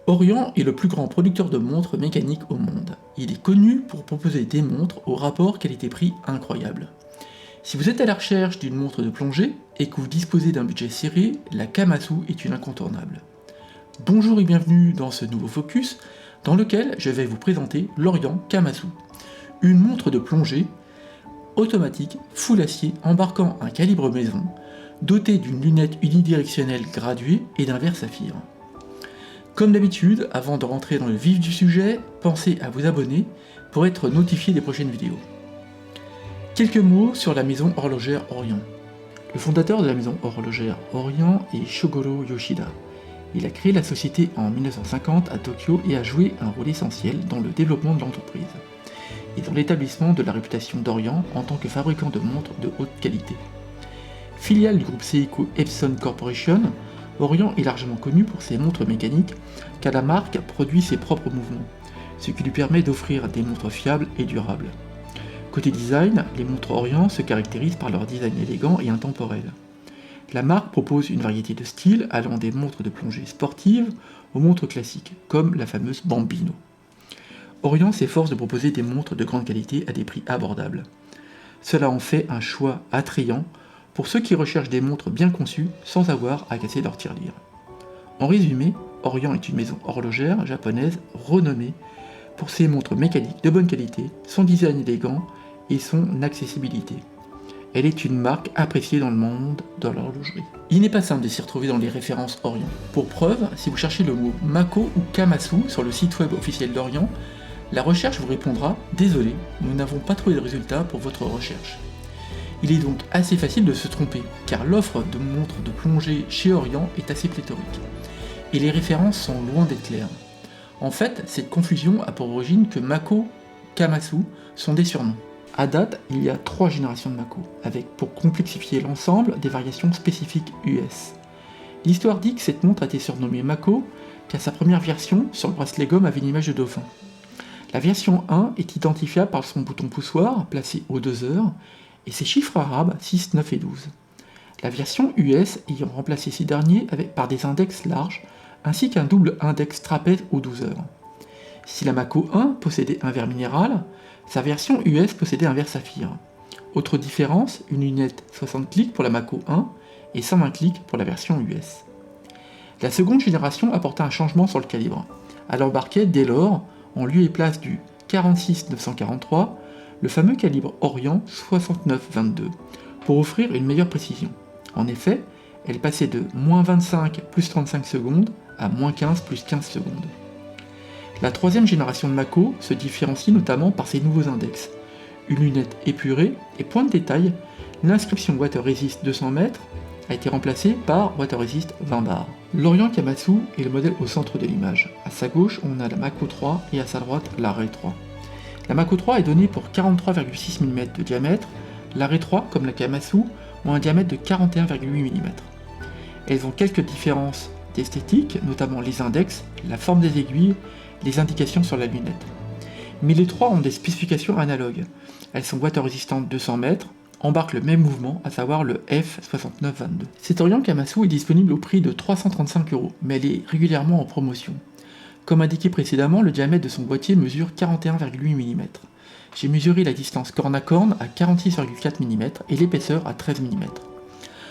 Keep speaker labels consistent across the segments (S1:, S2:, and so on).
S1: Orion est le plus grand producteur de montres mécaniques au monde. Il est connu pour proposer des montres au rapport qualité-prix incroyable. Si vous êtes à la recherche d'une montre de plongée et que vous disposez d'un budget serré, la Kamasu est une incontournable. Bonjour et bienvenue dans ce nouveau focus dans lequel je vais vous présenter l'Orion Kamasu, une montre de plongée automatique full acier embarquant un calibre maison, dotée d'une lunette unidirectionnelle graduée et d'un verre saphir. Comme d'habitude, avant de rentrer dans le vif du sujet, pensez à vous abonner pour être notifié des prochaines vidéos. Quelques mots sur la maison horlogère Orion. Le fondateur de la maison horlogère Orion est Shogoro Yoshida. Il a créé la société en 1950 à Tokyo et a joué un rôle essentiel dans le développement de l'entreprise et dans l'établissement de la réputation d'Orion en tant que fabricant de montres de haute qualité. Filiale du groupe Seiko Epson Corporation, Orion est largement connu pour ses montres mécaniques car la marque produit ses propres mouvements, ce qui lui permet d'offrir des montres fiables et durables. Côté design, les montres Orion se caractérisent par leur design élégant et intemporel. La marque propose une variété de styles allant des montres de plongée sportives aux montres classiques, comme la fameuse Bambino. Orion s'efforce de proposer des montres de grande qualité à des prix abordables. Cela en fait un choix attrayant pour ceux qui recherchent des montres bien conçues sans avoir à casser leur tirelire. En résumé, Orion est une maison horlogère japonaise renommée pour ses montres mécaniques de bonne qualité, son design élégant et son accessibilité. Elle est une marque appréciée dans le monde de l'horlogerie. Il n'est pas simple de s'y retrouver dans les références Orion. Pour preuve, si vous cherchez le mot Mako ou Kamasu sur le site web officiel d'Orion, la recherche vous répondra « Désolé, nous n'avons pas trouvé de résultat pour votre recherche ». Il est donc assez facile de se tromper, car l'offre de montres de plongée chez Orion est assez pléthorique, et les références sont loin d'être claires. En fait, cette confusion a pour origine que Mako, Kamasu sont des surnoms. À date, il y a 3 générations de Mako, avec pour complexifier l'ensemble des variations spécifiques US. L'histoire dit que cette montre a été surnommée Mako, car sa première version, sur le bracelet gomme, avait une image de dauphin. La version 1 est identifiable par son bouton poussoir, placé aux 2 heures, et ses chiffres arabes 6, 9 et 12. La version US ayant remplacé ces derniers par des index larges, ainsi qu'un double index trapèze aux 12 heures. Si la Mako 1 possédait un verre minéral, sa version US possédait un verre saphir. Autre différence, une lunette 60 clics pour la Mako 1 et 120 clics pour la version US. La seconde génération apporta un changement sur le calibre. Elle embarquait dès lors, en lieu et place du 46-943, le fameux calibre Orion 69-22, pour offrir une meilleure précision. En effet, elle passait de -25 plus 35 secondes à -15 plus 15 secondes. La troisième génération de Mako se différencie notamment par ses nouveaux index. Une lunette épurée et point de détail, l'inscription Water Resist 200 mètres a été remplacée par Water Resist 20 bars. L'Orion Kamasu est le modèle au centre de l'image. À sa gauche, on a la Mako 3 et à sa droite, la Ray 3. La Mako 3 est donnée pour 43,6 mm de diamètre, la Ray 3, comme la Kamasu, ont un diamètre de 41,8 mm. Elles ont quelques différences d'esthétique, notamment les index, la forme des aiguilles, les indications sur la lunette. Mais les trois ont des spécifications analogues. Elles sont water résistantes 200 mètres, embarquent le même mouvement, à savoir le F6922. Cette Orion Kamasu est disponible au prix de 335 €, mais elle est régulièrement en promotion. Comme indiqué précédemment, le diamètre de son boîtier mesure 41,8 mm. J'ai mesuré la distance corne à corne à 46,4 mm et l'épaisseur à 13 mm.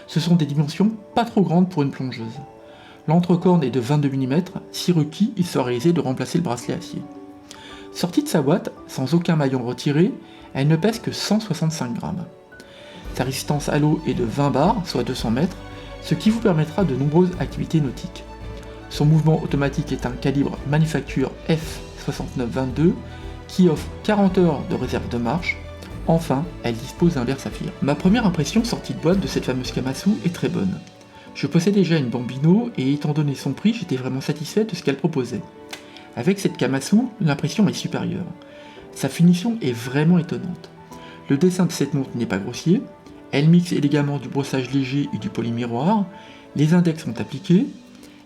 S1: Ce sont des dimensions pas trop grandes pour une plongeuse. L'entrecorne est de 22 mm, si requis, il serait aisé de remplacer le bracelet acier. Sortie de sa boîte, sans aucun maillon retiré, elle ne pèse que 165 grammes. Sa résistance à l'eau est de 20 bars, soit 200 mètres, ce qui vous permettra de nombreuses activités nautiques. Son mouvement automatique est un calibre manufacture F6922 qui offre 40 heures de réserve de marche. Enfin, elle dispose d'un verre saphir. Ma première impression sortie de boîte de cette fameuse Kamasu est très bonne. Je possédais déjà une Bambino et étant donné son prix, j'étais vraiment satisfait de ce qu'elle proposait. Avec cette Kamasu, l'impression est supérieure. Sa finition est vraiment étonnante. Le dessin de cette montre n'est pas grossier, elle mixe élégamment du brossage léger et du polymiroir, les index sont appliqués,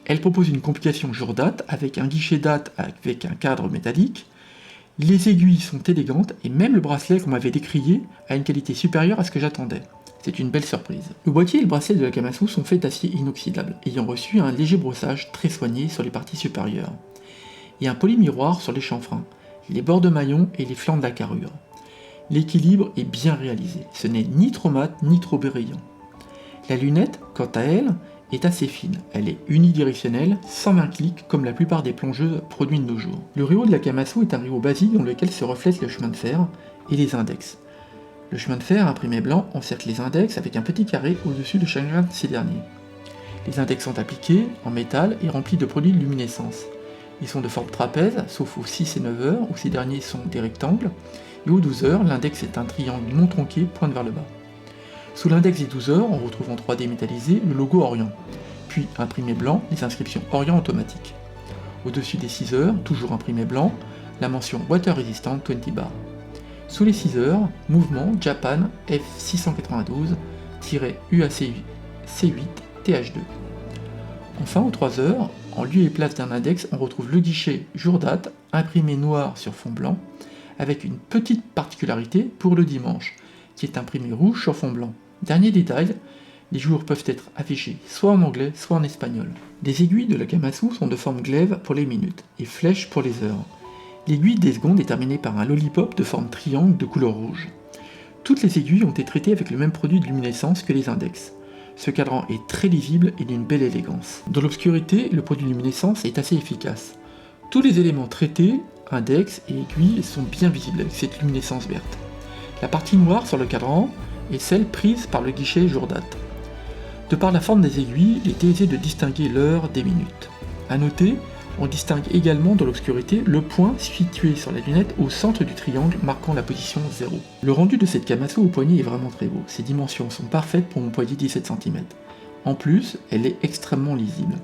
S1: elle propose une complication jour-date avec un guichet date avec un cadre métallique, les aiguilles sont élégantes et même le bracelet qu'on m'avait décrié a une qualité supérieure à ce que j'attendais. C'est une belle surprise. Le boîtier et le bracelet de la Kamasu sont faits d'acier inoxydable, ayant reçu un léger brossage très soigné sur les parties supérieures, et un polymiroir sur les chanfreins, les bords de maillon et les flancs de la carrure. L'équilibre est bien réalisé, ce n'est ni trop mat ni trop brillant. La lunette, quant à elle, est assez fine, elle est unidirectionnelle, sans main clic comme la plupart des plongeuses produits de nos jours. Le riot de la Kamasu est un riot basique dans lequel se reflètent le chemin de fer et les index. Le chemin de fer imprimé blanc encercle les index avec un petit carré au-dessus de chacun de ces derniers. Les index sont appliqués en métal et remplis de produits de luminescence. Ils sont de forme trapèze, sauf aux 6 et 9 heures, où ces derniers sont des rectangles, et aux 12 heures, l'index est un triangle non tronqué pointe vers le bas. Sous l'index des 12 heures, on retrouve en 3D métallisé le logo Orient, puis imprimé blanc, les inscriptions Orient automatiques. Au-dessus des 6 heures, toujours imprimé blanc, la mention Water Resistant 20 bar. Sous les 6 heures, mouvement Japan F692-UAC C8 TH2. Enfin, aux 3 heures, en lieu et place d'un index, on retrouve le guichet jour-date, imprimé noir sur fond blanc, avec une petite particularité pour le dimanche, qui est imprimé rouge sur fond blanc. Dernier détail, les jours peuvent être affichés soit en anglais, soit en espagnol. Les aiguilles de la Kamasu sont de forme glaive pour les minutes et flèche pour les heures. L'aiguille des secondes est terminée par un lollipop de forme triangle de couleur rouge. Toutes les aiguilles ont été traitées avec le même produit de luminescence que les index. Ce cadran est très lisible et d'une belle élégance. Dans l'obscurité, le produit de luminescence est assez efficace. Tous les éléments traités, index et aiguilles, sont bien visibles avec cette luminescence verte. La partie noire sur le cadran est celle prise par le guichet jour-date. De par la forme des aiguilles, il est aisé de distinguer l'heure des minutes. A noter, on distingue également dans l'obscurité le point situé sur la lunette au centre du triangle marquant la position 0. Le rendu de cette Kamasu au poignet est vraiment très beau, ses dimensions sont parfaites pour mon poignet 17 cm. En plus, elle est extrêmement lisible.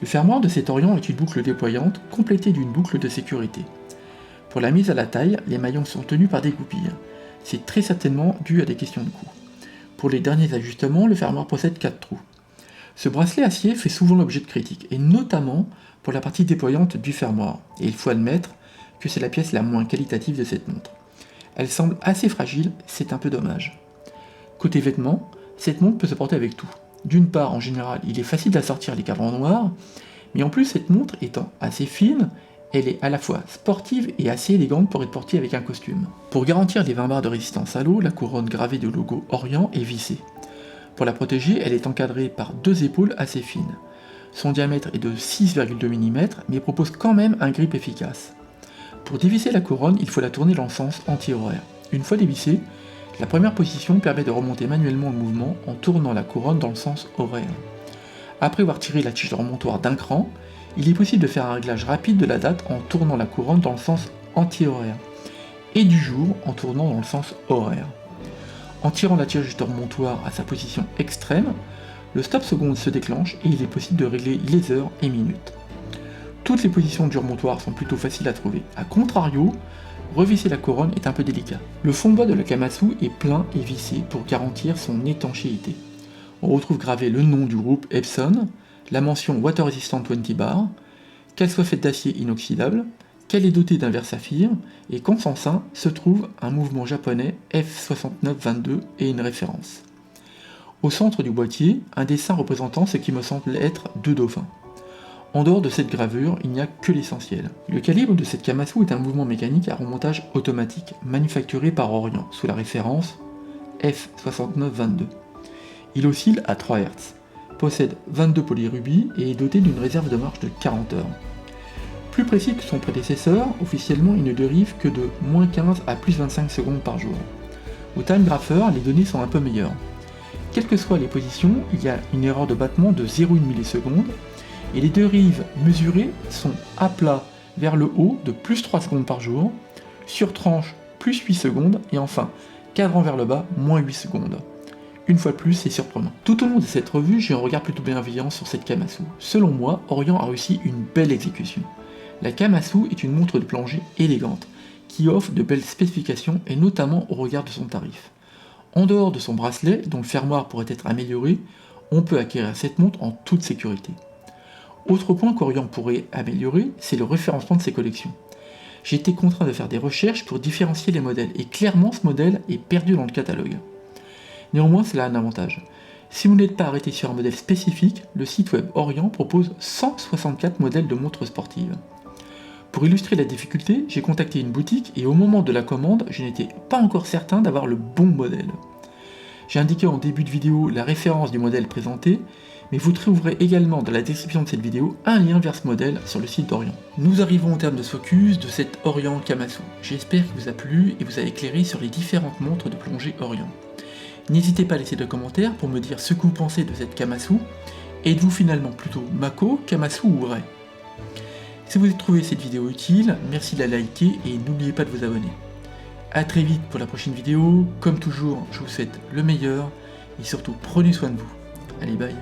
S1: Le fermoir de cet Orient est une boucle déployante complétée d'une boucle de sécurité. Pour la mise à la taille, les maillons sont tenus par des goupilles. C'est très certainement dû à des questions de coût. Pour les derniers ajustements, le fermoir possède 4 trous. Ce bracelet acier fait souvent l'objet de critiques, et notamment pour la partie déployante du fermoir, et il faut admettre que c'est la pièce la moins qualitative de cette montre. Elle semble assez fragile, c'est un peu dommage. Côté vêtements, cette montre peut se porter avec tout. D'une part, en général, il est facile d'assortir les cadrans noirs, mais en plus cette montre étant assez fine, elle est à la fois sportive et assez élégante pour être portée avec un costume. Pour garantir les 20 barres de résistance à l'eau, la couronne gravée de logo Orient est vissée. Pour la protéger, elle est encadrée par 2 épaules assez fines. Son diamètre est de 6,2 mm, mais propose quand même un grip efficace. Pour dévisser la couronne, il faut la tourner dans le sens anti-horaire. Une fois dévissée, la première position permet de remonter manuellement le mouvement en tournant la couronne dans le sens horaire. Après avoir tiré la tige de remontoir d'un cran, il est possible de faire un réglage rapide de la date en tournant la couronne dans le sens anti-horaire, et du jour en tournant dans le sens horaire. En tirant la tige de remontoir à sa position extrême, le stop seconde se déclenche et il est possible de régler les heures et minutes. Toutes les positions du remontoir sont plutôt faciles à trouver. A contrario, revisser la couronne est un peu délicat. Le fond de bois de la Kamasu est plein et vissé pour garantir son étanchéité. On retrouve gravé le nom du groupe Epson, la mention Water Resistant 20 bar, qu'elle soit faite d'acier inoxydable, qu'elle est dotée d'un verre saphir, et qu'en son sein se trouve un mouvement japonais F6922 et une référence. Au centre du boîtier, un dessin représentant ce qui me semble être 2 dauphins. En dehors de cette gravure, il n'y a que l'essentiel. Le calibre de cette Kamasu est un mouvement mécanique à remontage automatique, manufacturé par Orient, sous la référence F6922. Il oscille à 3 Hz, possède 22 polyrubis et est doté d'une réserve de marche de 40 heures. Plus précis que son prédécesseur, officiellement il ne dérive que de -15 à +25 secondes par jour. Au time grapher, les données sont un peu meilleures. Quelles que soient les positions, il y a une erreur de battement de 0,1 milliseconde, et les deux rives mesurées sont à plat vers le haut de +3 secondes par jour, sur tranche +8 secondes, et enfin, cadran vers le bas, -8 secondes. Une fois de plus, c'est surprenant. Tout au long de cette revue, j'ai un regard plutôt bienveillant sur cette Kamasu. Selon moi, Orient a réussi une belle exécution. La Kamasu est une montre de plongée élégante, qui offre de belles spécifications et notamment au regard de son tarif. En dehors de son bracelet, dont le fermoir pourrait être amélioré, on peut acquérir cette montre en toute sécurité. Autre point qu'Orient pourrait améliorer, c'est le référencement de ses collections. J'ai été contraint de faire des recherches pour différencier les modèles, et clairement ce modèle est perdu dans le catalogue. Néanmoins, cela a un avantage. Si vous n'êtes pas arrêté sur un modèle spécifique, le site web Orient propose 164 modèles de montres sportives. Pour illustrer la difficulté, j'ai contacté une boutique et au moment de la commande, je n'étais pas encore certain d'avoir le bon modèle. J'ai indiqué en début de vidéo la référence du modèle présenté, mais vous trouverez également dans la description de cette vidéo un lien vers ce modèle sur le site d'Orient. Nous arrivons au terme de ce focus de cette Orient Kamasu. J'espère qu'il vous a plu et vous a éclairé sur les différentes montres de plongée Orient. N'hésitez pas à laisser des commentaires pour me dire ce que vous pensez de cette Kamasu. Êtes-vous finalement plutôt Mako, Kamasu ou Ray? Si vous avez trouvé cette vidéo utile, merci de la liker et n'oubliez pas de vous abonner. A très vite pour la prochaine vidéo. Comme toujours, je vous souhaite le meilleur et surtout prenez soin de vous. Allez, bye.